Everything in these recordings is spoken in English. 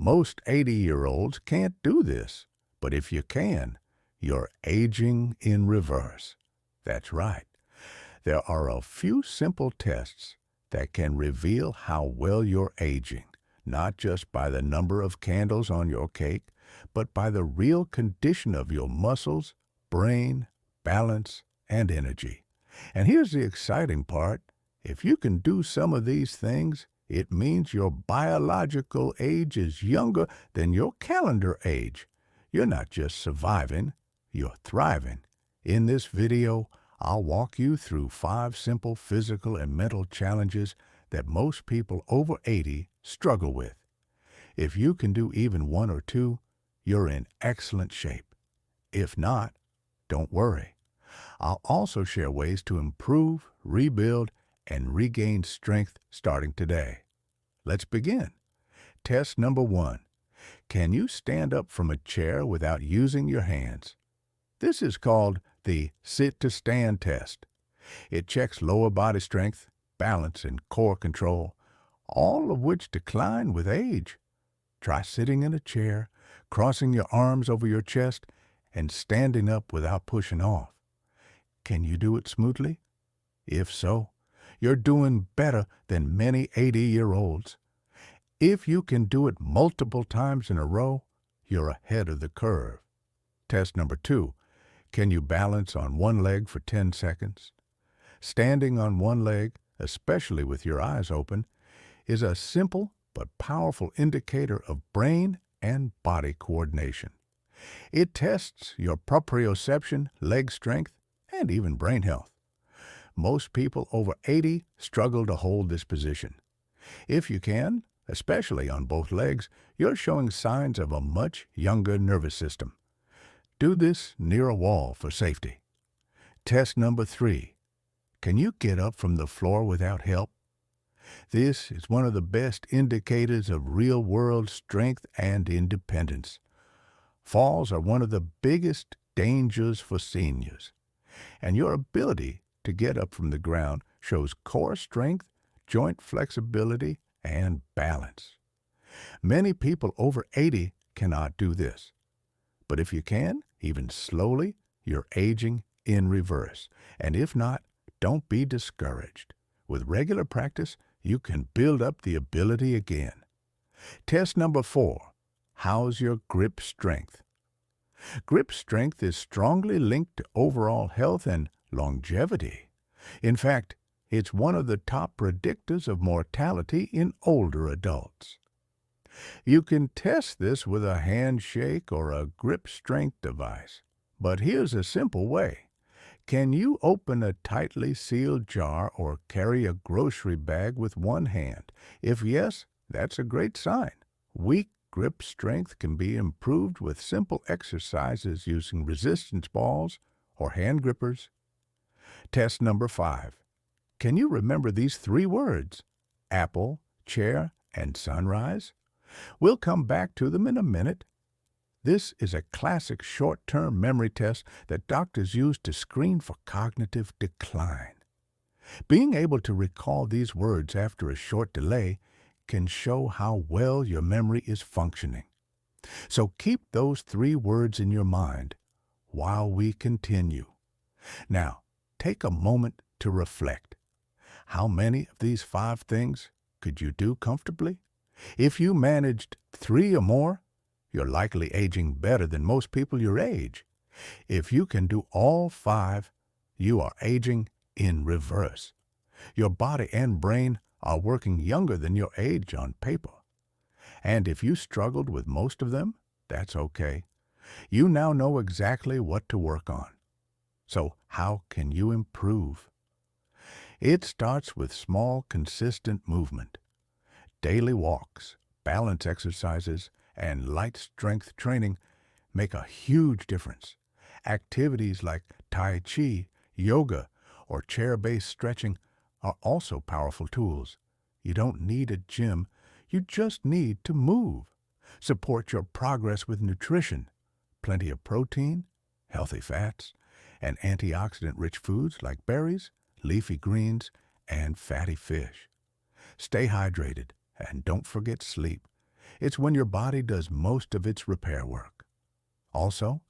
Most 80-year-olds can't do this, but if you can, you're aging in reverse. That's right. There are a few simple tests that can reveal how well you're aging, not just by the number of candles on your cake, but by the real condition of your muscles, brain, balance, and energy. And here's the exciting part. If you can do some of these things, it means your biological age is younger than your calendar age. You're not just surviving, you're thriving. In this video, I'll walk you through 5 simple physical and mental challenges that most people over 80 struggle with. If you can do even 1 or 2, you're in excellent shape. If not, don't worry. I'll also share ways to improve, rebuild, and regain strength starting today. Let's begin. Test number 1. Can you stand up from a chair without using your hands? This is called the sit-to-stand test. It checks lower body strength, balance, and core control, all of which decline with age. Try sitting in a chair, crossing your arms over your chest, and standing up without pushing off. Can you do it smoothly? If so, you're doing better than many 80-year-olds. If you can do it multiple times in a row, you're ahead of the curve. Test number 2. Can you balance on one leg for 10 seconds? Standing on one leg, especially with your eyes open, is a simple but powerful indicator of brain and body coordination. It tests your proprioception, leg strength, and even brain health. Most people over 80 struggle to hold this position. If you can, especially on both legs, you're showing signs of a much younger nervous system. Do this near a wall for safety. Test number 3. Can you get up from the floor without help? This is one of the best indicators of real-world strength and independence. Falls are one of the biggest dangers for seniors, and your ability to get up from the ground shows core strength, joint flexibility, and balance. Many people over 80 cannot do this. But if you can, even slowly, you're aging in reverse. And if not, don't be discouraged. With regular practice, you can build up the ability again. Test number 4. How's your grip strength? Grip strength is strongly linked to overall health and longevity. In fact, it's one of the top predictors of mortality in older adults. You can test this with a handshake or a grip strength device. But here's a simple way. Can you open a tightly sealed jar or carry a grocery bag with one hand? If yes, that's a great sign. Weak grip strength can be improved with simple exercises using resistance balls or hand grippers. Test number 5. Can you remember these 3 words? Apple, chair, and sunrise? We'll come back to them in a minute. This is a classic short-term memory test that doctors use to screen for cognitive decline. Being able to recall these words after a short delay can show how well your memory is functioning. So keep those 3 words in your mind while we continue. Now, take a moment to reflect. How many of these 5 things could you do comfortably? If you managed 3 or more, you're likely aging better than most people your age. If you can do all 5, you are aging in reverse. Your body and brain are working younger than your age on paper. And if you struggled with most of them, that's okay. You now know exactly what to work on. So how can you improve? It starts with small, consistent movement. Daily walks, balance exercises, and light strength training make a huge difference. Activities like Tai Chi, yoga, or chair-based stretching are also powerful tools. You don't need a gym, you just need to move. Support your progress with nutrition. Plenty of protein, healthy fats, and antioxidant-rich foods like berries, leafy greens, and fatty fish. Stay hydrated, and don't forget sleep. It's when your body does most of its repair work. Also,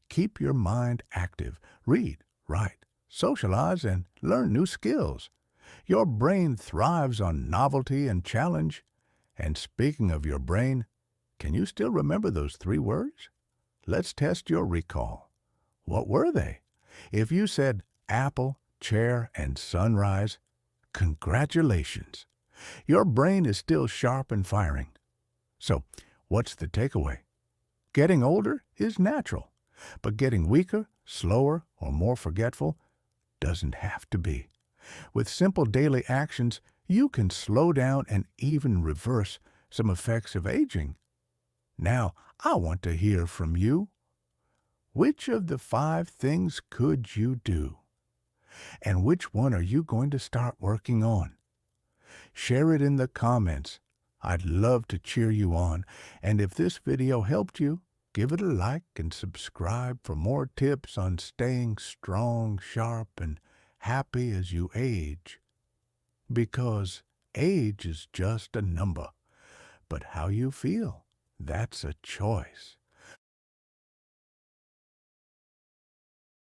keep your mind active. Read, write, socialize, and learn new skills. Your brain thrives on novelty and challenge. And speaking of your brain, can you still remember those 3 words? Let's test your recall. What were they? If you said apple, chair, and sunrise, congratulations. Your brain is still sharp and firing. So, what's the takeaway? Getting older is natural, but getting weaker, slower, or more forgetful doesn't have to be. With simple daily actions, you can slow down and even reverse some effects of aging. Now, I want to hear from you. Which of the 5 things could you do? And which one are you going to start working on? Share it in the comments. I'd love to cheer you on. And if this video helped you, give it a like and subscribe for more tips on staying strong, sharp, and happy as you age. Because age is just a number, but how you feel, that's a choice.